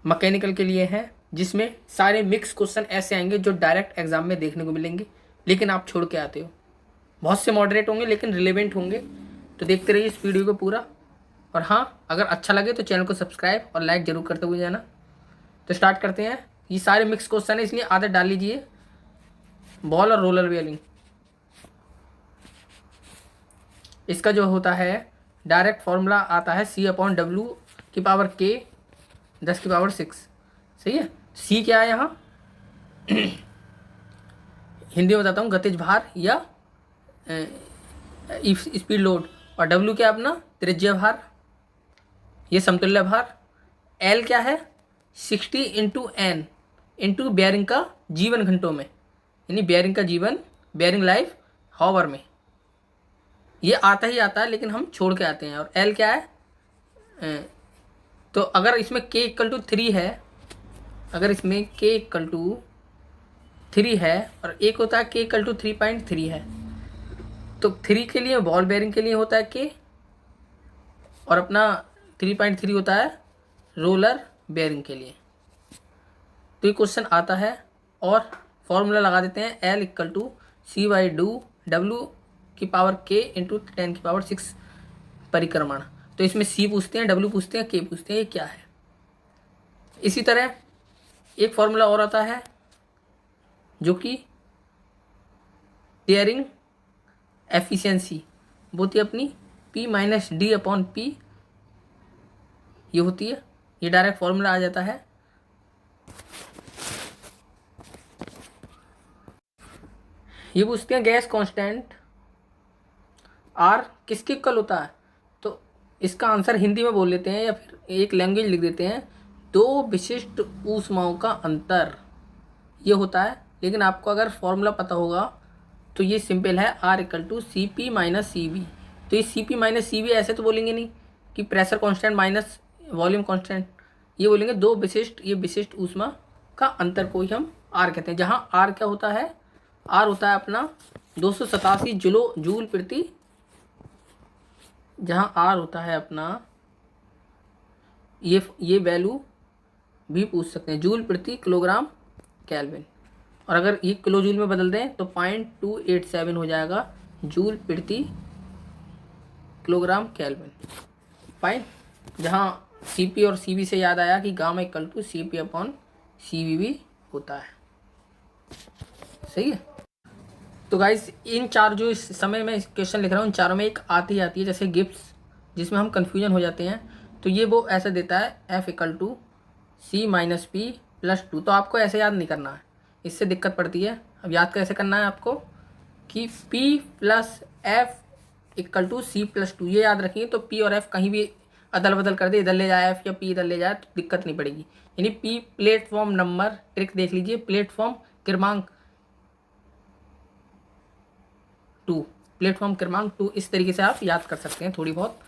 Mechanical के लिए है, जिसमें सारे मिक्स क्वेश्चन ऐसे आएंगे जो डायरेक्ट एग्जाम में देखने को मिलेंगे, लेकिन आप छोड़ के आते हो। बहुत से मॉडरेट होंगे लेकिन रिलेवेंट होंगे। तो देखते रहिए इस वीडियो को पूरा। और हाँ, अगर अच्छा लगे तो चैनल को सब्सक्राइब और लाइक जरूर करते हुए जाना। तो स्टार्ट करते हैं। ये सारे मिक्स क्वेश्चन है, इसलिए आदत डाल लीजिए। बॉल और रोलर बेयरिंग, इसका जो होता है डायरेक्ट फॉर्मूला आता है C/W⁻K 10⁻6। सही है। C क्या है यहाँ, हिंदी में बताता हूँ, गतिज भार या स्पीड लोड। और W क्या है अपना, त्रिज्या भार, ये समतुल्य भार। L क्या है, 60 इंटू N इंटू बेयरिंग का जीवन घंटों में, यानी बेयरिंग का जीवन, बेयरिंग लाइफ हावर में। ये आता ही आता है लेकिन हम छोड़ के आते हैं। और L क्या है, तो अगर इसमें K=3 है, अगर इसमें K=3 है और एक होता है K=3.3 है, तो 3 के लिए बॉल बेयरिंग के लिए होता है K, और अपना 3.3 होता है रोलर बेयरिंग के लिए। तो ये क्वेश्चन आता है और फॉर्मूला लगा देते हैं, L=C/W⁻K इंटू 10⁻6 परिक्रमण। तो इसमें C पूछते हैं, W पूछते हैं, K पूछते हैं, ये क्या है। इसी तरह एक फॉर्मूला और आता है जो कि टीयरिंग एफिशिएंसी होती है अपनी P-D/P, ये होती है। ये डायरेक्ट फॉर्मूला आ जाता है। ये पूछते हैं गैस कांस्टेंट R किसके इक्वल होता है। तो इसका आंसर हिंदी में बोल लेते हैं या फिर एक लैंग्वेज लिख देते हैं, दो विशिष्ट ऊष्माओं का अंतर, ये होता है। लेकिन आपको अगर फॉर्मूला पता होगा तो ये सिंपल है, R=Cp-Cv। तो ये Cp-Cv ऐसे तो बोलेंगे नहीं कि pressure constant minus volume constant, ये बोलेंगे दो विशिष्ट, ये विशिष्ट ऊष्मा का अंतर को ही हम R कहते हैं। जहाँ R क्या होता है, R होता है अपना 287 जूल प्रति, जहाँ R होता है अपना, ये वैल्यू भी पूछ सकते हैं, जूल प्रति किलोग्राम केल्विन। और अगर ये किलो जूल में बदल दें तो 0.287 हो जाएगा जूल प्रति किलोग्राम केल्विन। फाइन। जहाँ Cp और Cv से याद आया कि Cp/Cv भी होता है। सही है। तो गाइस, इन चार जो इस समय में क्वेश्चन लिख रहा हूँ, इन चारों में एक आती है, जैसे गिब्स, जिसमें हम कन्फ्यूजन हो जाते हैं। तो ये वो ऐसा देता है F=C-P+2। तो आपको ऐसे याद नहीं करना है, इससे दिक्कत पड़ती है। अब याद कैसे करना है आपको कि P+F=C+2, ये याद रखिए। तो P और F कहीं भी अदल बदल कर दे, इधर ले जाए F या P इधर ले जाए, तो दिक्कत नहीं पड़ेगी। यानी P प्लेटफॉर्म नंबर, ट्रिक देख लीजिए, प्लेटफॉर्म क्रमांक 2, प्लेटफॉर्म क्रमांक 2, इस तरीके से आप याद कर सकते हैं, थोड़ी बहुत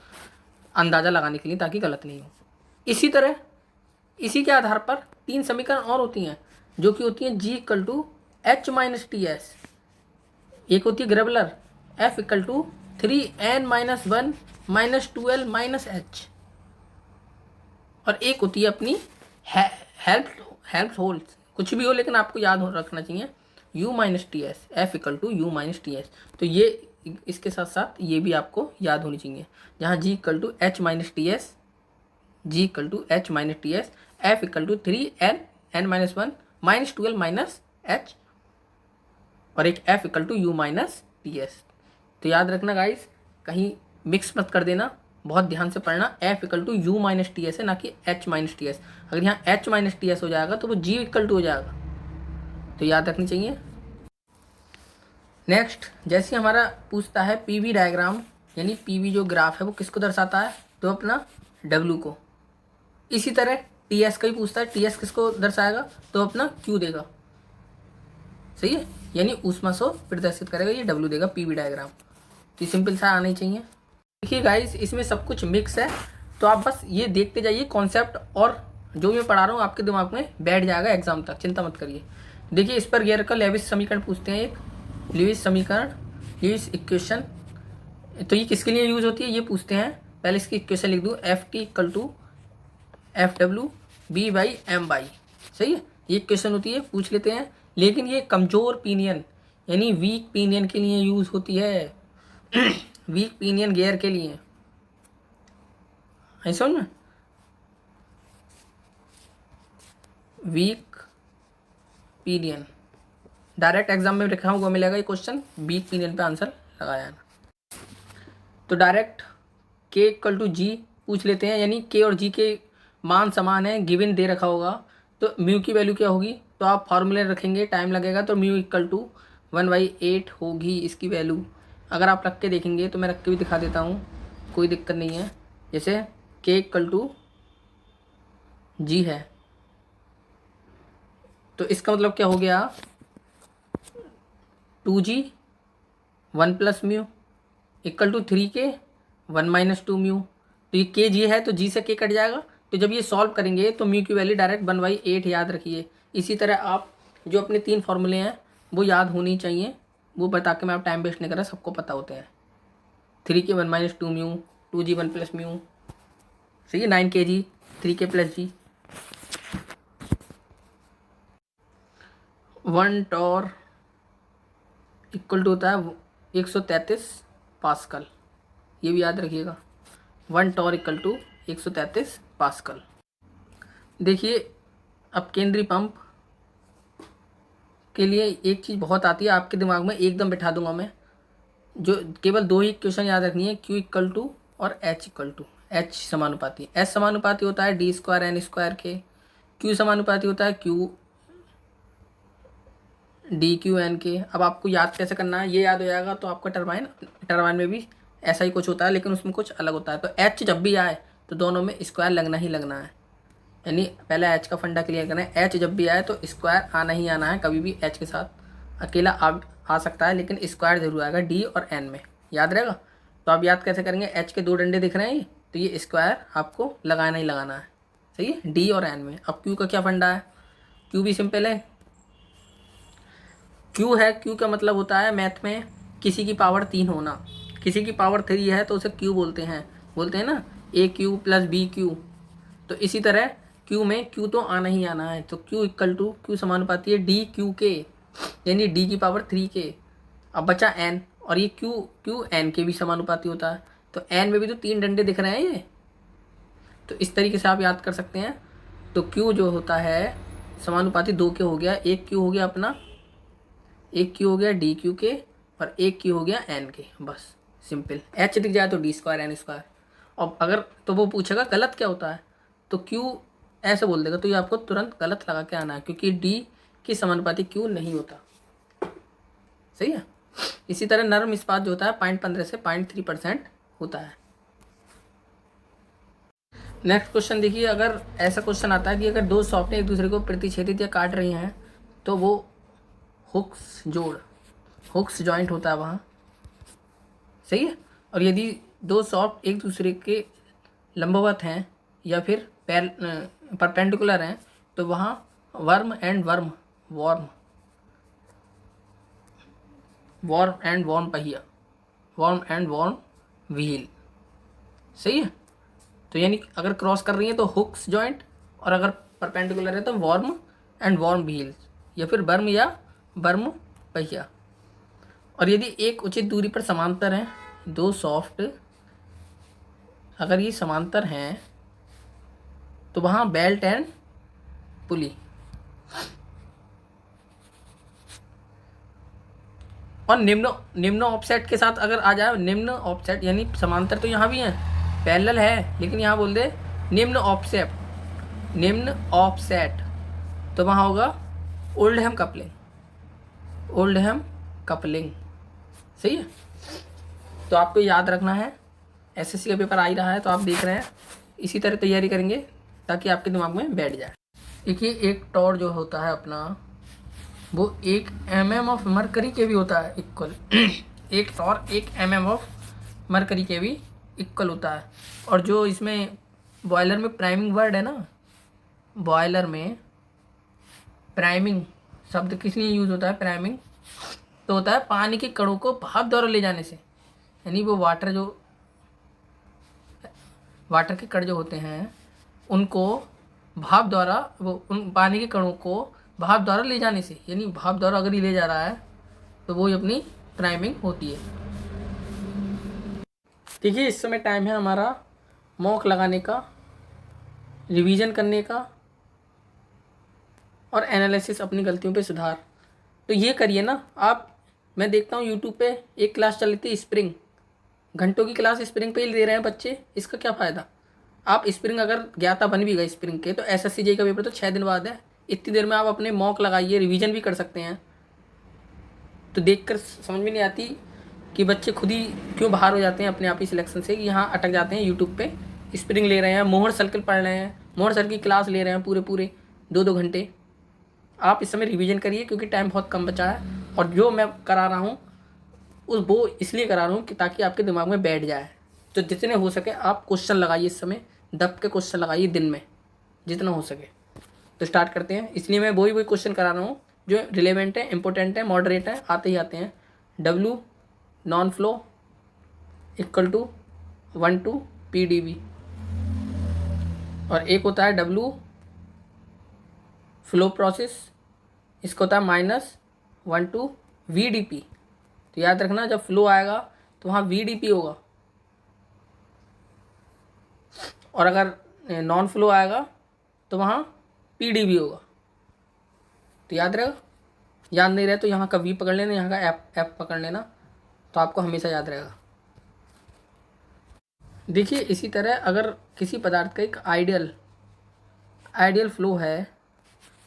अंदाज़ा लगाने के लिए, ताकि गलत नहीं हो। इसी तरह इसी के आधार पर 3 समीकरण और होती हैं, जो कि होती हैं G=H-TS, एक होती है ग्रेबलर, F=3n-1 -2l-h, और एक होती है अपनी हेल्प होल्ड, कुछ भी हो लेकिन आपको याद हो रखना चाहिए, U-TS, F=U-TS। तो ये इसके साथ साथ ये भी आपको याद होनी चाहिए, जहाँ G=H-TS, F=3n-1 -2l-h, और एक F=U-TS। तो याद रखना गाइस, कहीं मिक्स मत कर देना, बहुत ध्यान से पढ़ना। F=U-TS है, ना कि H-TS। अगर यहाँ H-TS हो जाएगा तो वो G= हो जाएगा, तो याद रखनी चाहिए। नेक्स्ट, जैसे हमारा पूछता है PV डायग्राम, यानी PV जो ग्राफ है वो किसको दर्शाता है, तो अपना W को। इसी तरह TS का ही पूछता है, TS किसको दर्शाएगा, तो अपना Q देगा। सही है, यानी ऊष्मा को प्रदर्शित करेगा, ये W देगा PV डायग्राम। तो सिंपल सा आना ही चाहिए। देखिए गाइस, इसमें सब कुछ मिक्स है, तो आप बस ये देखते जाइए कॉन्सेप्ट, और जो मैं पढ़ा रहा हूँ आपके दिमाग में बैठ जाएगा एग्जाम तक, चिंता मत करिए। देखिए, इस पर गियर का लेविस समीकरण पूछते हैं, एक लेविस समीकरण, लेविस इक्वेशन। तो ये किसके लिए यूज होती है ये पूछते हैं। पहले इसकी इक्वेशन लिख दूँ, F=F W V/m/। सही है, ये क्वेश्चन होती है, पूछ लेते हैं। लेकिन ये कमज़ोर पिनियन यानी वीक पिनियन के लिए यूज़ होती है। वीक पिनियन गियर के लिए, है समझ में? वीक पिनियन डायरेक्ट एग्जाम में लिखा हुआ मिलेगा ये क्वेश्चन, वीक पिनियन पे आंसर लगाया है। तो डायरेक्ट K=G पूछ लेते हैं, यानी K और G के मान समान है, गिवन दे रखा होगा, तो म्यू की वैल्यू क्या होगी? तो आप फार्मूले रखेंगे, टाइम लगेगा, तो μ=1/8 होगी इसकी वैल्यू। अगर आप रख के देखेंगे तो मैं रख के भी दिखा देता हूँ, कोई दिक्कत नहीं है। जैसे K=G है, तो इसका मतलब क्या हो गया? 2G 1 + μ = 3K 1 - 2 μ। तो ये Kg है तो G से K कट जाएगा, तो जब ये सॉल्व करेंगे तो म्यू की वैल्यू डायरेक्ट 1/8 याद रखिए। इसी तरह आप जो अपने 3 फार्मूले हैं वो याद होनी चाहिए, वो बता के मैं आप टाइम वेस्ट नहीं कर रहा, सबको पता होते हैं। 3K 1 - 2 μ, 2G 1 + μ, सही है। 9 Kg 3K + G। 1 torr equal to होता है 133 पास्कल, ये भी याद रखिएगा। 1 टॉर = 133 पास्कल। देखिए अब केंद्रीय पंप के लिए एक चीज़ बहुत आती है आपके दिमाग में, एकदम बैठा दूंगा मैं, जो केवल 2 ही क्वेश्चन याद रखनी है, Q और H समानुपाती। S समानुपाती होता है D² N² के, Q समानुपाती होता है Q DQ/N के। अब आपको याद कैसे करना है, ये याद हो जाएगा तो आपका टरबाइन में भी ऐसा ही कुछ होता है, लेकिन उसमें कुछ अलग होता है। तो H जब भी आए तो दोनों में स्क्वायर लगना ही लगना है, यानी पहले H का फंडा क्लियर करना है। H जब भी आए तो स्क्वायर आना ही आना है, कभी भी H के साथ अकेला आ सकता है, लेकिन स्क्वायर जरूर आएगा D और N में, याद रहेगा। तो आप याद कैसे करेंगे? H के 2 डंडे दिख रहे हैं, तो ये स्क्वायर आपको लगाना ही लगाना है, सही है, D और N में। अब Q का क्या फंडा है? Q भी सिंपल है, Q है, Q का मतलब होता है मैथ में किसी की पावर 3 होना। किसी की पावर 3 है तो उसे Q बोलते हैं ना, AQ + BQ। तो इसी तरह Q में Q तो आना ही आना है, तो Q समानुपाती है DQ के, यानी D की पावर 3 के। अब बचा N, और ये Q N के भी समानुपाती होता है, तो N में भी तो 3 डंडे दिख रहे हैं ये, तो इस तरीके से आप याद कर सकते हैं। तो Q जो होता है समानुपाती 2 के हो गया, एक Q हो गया अपना, एक Q हो गया DQ के, और एक Q हो गया N के, बस सिंपल। H दिख जाए तो D² N²। और अगर तो वो पूछेगा गलत क्या होता है, तो Q ऐसे बोल देगा, तो ये आपको तुरंत गलत लगा के आना है, क्योंकि D की समानुपाती Q नहीं होता, सही है। इसी तरह नरम इस्पात जो होता है 0.15 से 0.3% होता है। नेक्स्ट क्वेश्चन देखिए, अगर ऐसा क्वेश्चन आता है कि अगर 2 सॉफ्टें एक दूसरे को प्रतिच्छेदित या काट रही हैं तो वो हुक्स जॉइंट होता है वहाँ, सही है। और यदि 2 सॉफ्ट एक दूसरे के लंबवत हैं या फिर परपेंडिकुलर हैं तो वहाँ वर्म एंड वॉर्म व्हील, सही है। तो यानी अगर क्रॉस कर रही है तो हुक्स जॉइंट, और अगर परपेंडिकुलर है तो वॉर्म व्हील, या फिर बर्म पहिया। और यदि एक उचित दूरी पर समांतर हैं 2 सॉफ्ट, अगर ये समांतर हैं तो वहाँ बेल्ट एंड पुली। और निम्न ऑफसेट के साथ अगर आ जाए, निम्न ऑफसेट यानी समांतर तो यहाँ भी हैं, पैरेलल है, लेकिन यहाँ बोल दे निम्न ऑफसेट, तो वहाँ होगा ओल्डहम कपलिंग, सही है। तो आपको याद रखना है, एसएससी का पेपर आ ही रहा है तो आप देख रहे हैं, इसी तरह तैयारी करेंगे ताकि आपके दिमाग में बैठ जाए। देखिए एक टॉर जो होता है अपना, वो 1 mm ऑफ मरकरी के भी होता है इक्वल। एक टॉर 1 mm ऑफ मरकरी के भी इक्वल होता है। और जो इसमें बॉयलर में प्राइमिंग वर्ड है ना, बॉयलर में प्राइमिंग शब्द किस लिए यूज़ होता है? प्राइमिंग तो होता है पानी के कणों को भाप द्वारा ले जाने से, यानी वो वाटर के कण जो होते हैं उनको भाप द्वारा वो उन पानी के कणों को भाप द्वारा ले जाने से, यानी भाप द्वारा अगर ये ले जा रहा है तो वो ही अपनी प्राइमिंग होती है। देखिए इस समय टाइम है हमारा मॉक लगाने का, रिवीजन करने का और एनालिसिस, अपनी गलतियों पे सुधार। तो ये करिए ना आप। मैं देखता हूँ यूट्यूब पे एक क्लास चल रही थी स्प्रिंग, घंटों की क्लास स्प्रिंग पे ही दे रहे हैं बच्चे। इसका क्या फ़ायदा? आप स्प्रिंग अगर ज्ञाता बन भी गए स्प्रिंग के, तो एसएससी जेईई का पेपर तो 6 दिन बाद है। इतनी देर में आप अपने मॉक लगाइए, रिवीजन भी कर सकते हैं। तो देखकर समझ में नहीं आती कि बच्चे खुद ही क्यों बाहर हो जाते हैं अपने आप ही सिलेक्शन से, कि यहाँ अटक जाते हैं यूट्यूब पे स्प्रिंग ले रहे हैं, मोहर सर्कल पढ़ रहे हैं, मोहर सर की क्लास ले रहे हैं पूरे पूरे 2-2 घंटे। आप इस समय रिवीजन करिए क्योंकि टाइम बहुत कम बचा है, और जो मैं करा रहा हूँ उस वो इसलिए करा रहा हूँ कि ताकि आपके दिमाग में बैठ जाए। तो जितने हो सके आप क्वेश्चन लगाइए इस समय, दब के क्वेश्चन लगाइए दिन में जितना हो सके। तो स्टार्ट करते हैं। इसलिए मैं वही क्वेश्चन करा रहा हूँ जो रिलेवेंट है, इंपॉर्टेंट है, मॉडरेट है, आते ही आते हैं। W non flow equal to 1 to PdV, और एक होता है W फ्लो प्रोसेस, इसका होता है -1 to VdP। तो याद रखना जब फ्लो आएगा तो वहाँ VdP होगा, और अगर नॉन फ्लो आएगा तो वहाँ PdV होगा। तो याद रहेगा। याद नहीं रहे तो यहाँ का V पकड़ लेना, यहाँ का F पकड़ लेना, तो आपको हमेशा याद रहेगा। देखिए इसी तरह अगर किसी पदार्थ का एक आइडियल फ्लो है,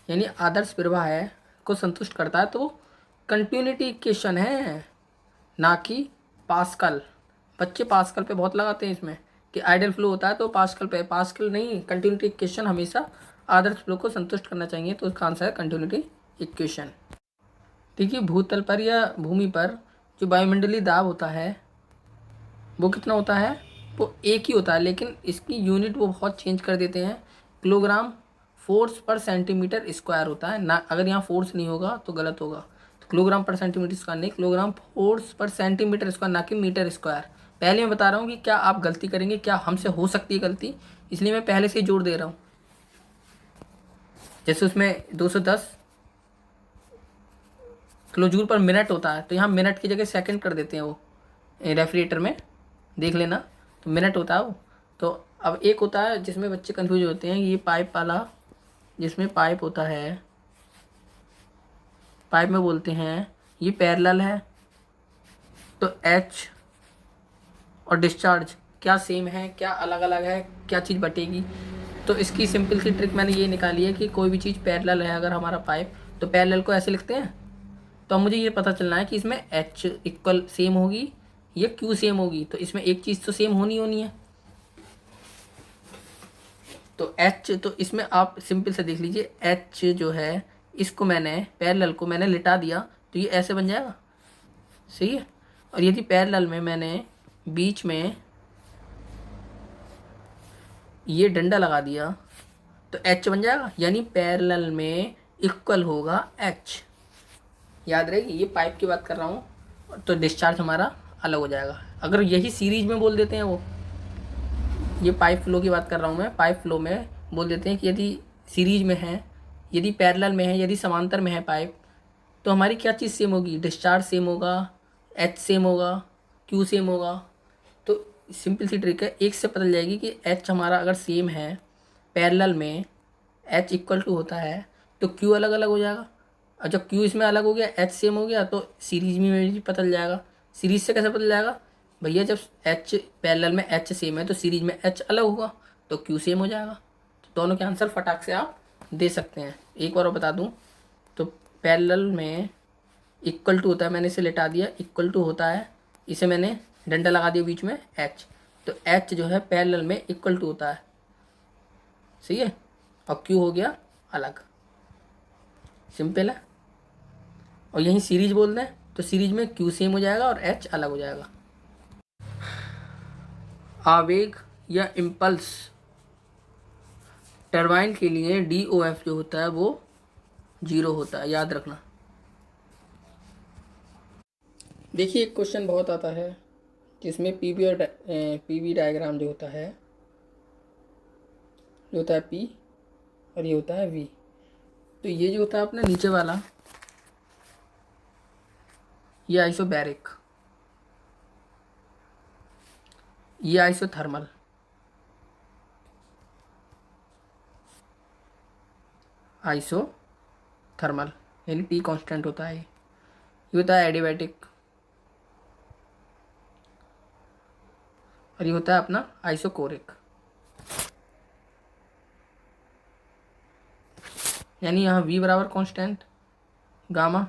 यानी आदर्श प्रवाह है, को संतुष्ट करता है, तो वो कंटिन्यूटी इक्वेशन है, ना कि पास्कल। बच्चे पास्कल पे बहुत लगाते हैं इसमें कि आइडियल फ्लो होता है तो पास्कल पे, पास्कल नहीं, कंटिन्यूटी इक्वेशन हमेशा आदर्श फ्लो को संतुष्ट करना चाहिए। तो इसका आंसर है कंटिन्यूटी इक्वेशन। देखिए भूतल पर या भूमि पर जो वायुमंडलीय दाब होता है वो कितना होता है? वो एक ही होता है, लेकिन इसकी यूनिट वो बहुत चेंज कर देते हैं। किलोग्राम फोर्स पर सेंटीमीटर स्क्वायर होता है ना, अगर यहाँ फोर्स नहीं होगा तो गलत होगा। तो किलोग्राम पर सेंटीमीटर स्क्वायर नहीं, किलोग्राम फोर्स पर सेंटीमीटर स्क्वायर, ना कि मीटर स्क्वायर। पहले मैं बता रहा हूँ कि क्या आप गलती करेंगे, क्या हमसे हो सकती है गलती, इसलिए मैं पहले से ही जोड़ दे रहा हूँ। जैसे उसमें 210 किलो जूल पर मिनट होता है, तो यहाँ मिनट की जगह सेकंड कर देते हैं वो रेफ्रिजरेटर में, देख लेना। तो मिनट होता है वो। तो अब एक होता है जिसमें बच्चे कंफ्यूज होते हैं, ये पाइप वाला, जिसमें पाइप होता है, पाइप में बोलते हैं ये पैरेलल है, तो H और डिस्चार्ज क्या सेम है, क्या अलग अलग है, क्या चीज़ बटेगी। तो इसकी सिंपल सी ट्रिक मैंने ये निकाली है कि कोई भी चीज़ पैरेलल है अगर हमारा पाइप, तो पैरेलल को ऐसे लिखते हैं। तो अब मुझे ये पता चलना है कि इसमें H इक्वल सेम होगी या Q सेम होगी, तो इसमें एक चीज़ तो सेम होनी है। तो H, तो इसमें आप सिंपल से देख लीजिए, H जो है इसको मैंने पैरेलल को मैंने लिटा दिया तो ये ऐसे बन जाएगा, सही है। और यदि पैरेलल में मैंने बीच में ये डंडा लगा दिया तो H बन जाएगा, यानी पैरेलल में इक्वल होगा H। याद रहेगी, ये पाइप की बात कर रहा हूँ। तो डिस्चार्ज हमारा अलग हो जाएगा। अगर यही सीरीज में बोल देते हैं वो, ये पाइप फ्लो की बात कर रहा हूँ मैं, पाइप फ्लो में बोल देते हैं कि यदि सीरीज में है, यदि पैरेलल में है, यदि समांतर में है पाइप, तो हमारी क्या चीज़ सेम होगी? डिस्चार्ज सेम होगा, H सेम होगा, Q सेम होगा। तो सिंपल सी ट्रिक है, एक से पता चल जाएगी कि H हमारा अगर सेम है, पैरेलल में H इक्वल टू होता है, तो Q अलग अलग हो जाएगा। और जब Q इसमें अलग हो गया, H सेम हो गया, तो सीरीज में भी पता चल जाएगा। सीरीज से कैसे पता जाएगा भैया? जब H पैरेलल में H सेम है तो सीरीज में H अलग होगा, तो Q सेम हो जाएगा। तो दोनों के आंसर फटाक से आप दे सकते हैं। एक बार और बता दूं, तो पैरेलल में इक्वल टू होता है, मैंने इसे लिटा दिया, इक्वल टू होता है, इसे मैंने डंडा लगा दिया बीच में H, तो H जो है पैरेलल में इक्वल टू होता है, सही है। और Q हो गया अलग, सिंपल है। और यहीं सीरीज बोल दें तो सीरीज में Q सेम हो जाएगा और H अलग हो जाएगा। आवेग या इम्पल्स टरबाइन के लिए DOF जो होता है वो 0 होता है, याद रखना। देखिए एक क्वेश्चन बहुत आता है जिसमें PV डायग्राम जो होता है P, और ये होता है V। तो ये जो होता है अपना नीचे वाला, ये आइसोबैरिक, ये आइसोथर्मल, आइसोथर्मल यानी T कांस्टेंट होता है। ये होता है एडियाबैटिक, और ये होता है अपना आइसोकोरिक। यानी यहाँ V बराबर कांस्टेंट गामा,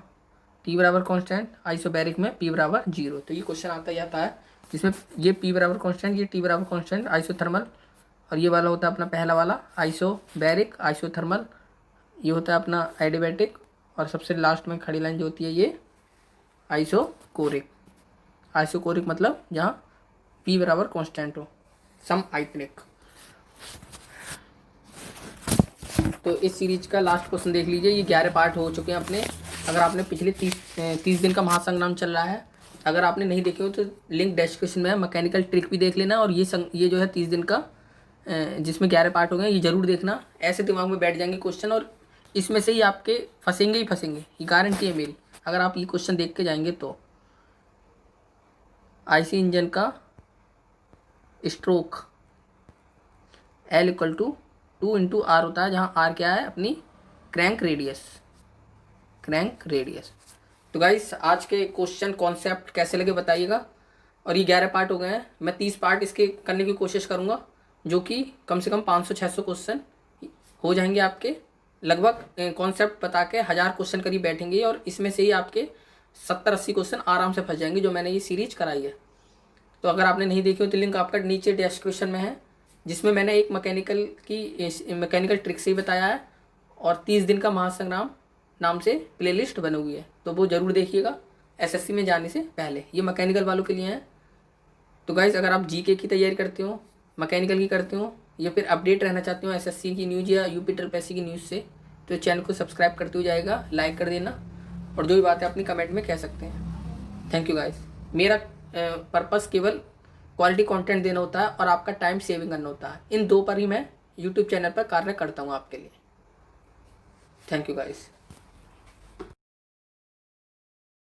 T बराबर कांस्टेंट, आइसोबैरिक में P बराबर 0। तो ये क्वेश्चन आता ही आता है जिसमें ये P बराबर कांस्टेंट, ये T बराबर कांस्टेंट, आइसोथर्मल, और ये वाला होता है अपना पहला वाला आइसोबैरिक, आइसोथर्मल, ये होता है अपना एडियाबैटिक, और सबसे लास्ट में खड़ी लाइन जो होती है ये आइसोकोरिक। आइसोकोरिक मतलब जहाँ P बराबर कांस्टेंट हो, सम आयतनिक। तो इस सीरीज का लास्ट क्वेश्चन देख लीजिए। ये 11 पार्ट हो चुके हैं अपने। अगर आपने पिछले 30 दिन का महासंग्राम चल रहा है, अगर आपने नहीं देखे हो तो लिंक डिस्क्रिप्शन में है, मैकेनिकल ट्रिक भी देख लेना। और ये जो है 30 दिन का जिसमें 11 पार्ट हो गए, ये जरूर देखना। ऐसे दिमाग में बैठ जाएंगे क्वेश्चन, और इसमें से ही आपके फंसेंगे ही फंसेंगे, ये गारंटी है मेरी। अगर आप ये क्वेश्चन देख के जाएंगे तो आईसी इंजन का स्ट्रोक L = 2 × R होता है, जहाँ R क्या है अपनी क्रैंक रेडियस, क्रैंक रेडियस। तो गाइस आज के क्वेश्चन कॉन्सेप्ट कैसे लगे बताइएगा। और ये 11 पार्ट हो गए हैं, मैं 30 पार्ट इसके करने की कोशिश करूँगा, जो कि कम से कम 500-600 क्वेश्चन हो जाएंगे आपके। लगभग कॉन्सेप्ट बता के 1000 क्वेश्चन करीब बैठेंगे, और इसमें से ही आपके 70-80 क्वेश्चन आराम से फंस जाएंगे जो मैंने ये सीरीज कराई है। तो अगर आपने नहीं देखी हो तो लिंक आपका नीचे डिस्क्रिप्शन में है, जिसमें मैंने एक मैकेनिकल ट्रिक से ही बताया है, और 30 दिन का महासंग्राम नाम से प्लेलिस्ट बनी हुई है, तो वो ज़रूर देखिएगा एसएससी में जाने से पहले। ये मैकेनिकल वालों के लिए हैं। तो गाइस अगर आप जीके की तैयारी करते हो, मैकेनिकल की करते हो, या फिर अपडेट रहना चाहते हो एसएससी की न्यूज़ या यूपी ट्रिपल की न्यूज़ से, तो चैनल को सब्सक्राइब करते हुए जाएगा, लाइक कर देना, और जो भी बात है अपनी कमेंट में कह सकते हैं। Thank you guys. मेरा पर्पस केवल क्वालिटी कंटेंट देना होता है और आपका टाइम सेविंग करना होता है। इन दो पर ही मैं यूट्यूब चैनल पर कार्य करता हूँ आपके लिए। Thank you guys.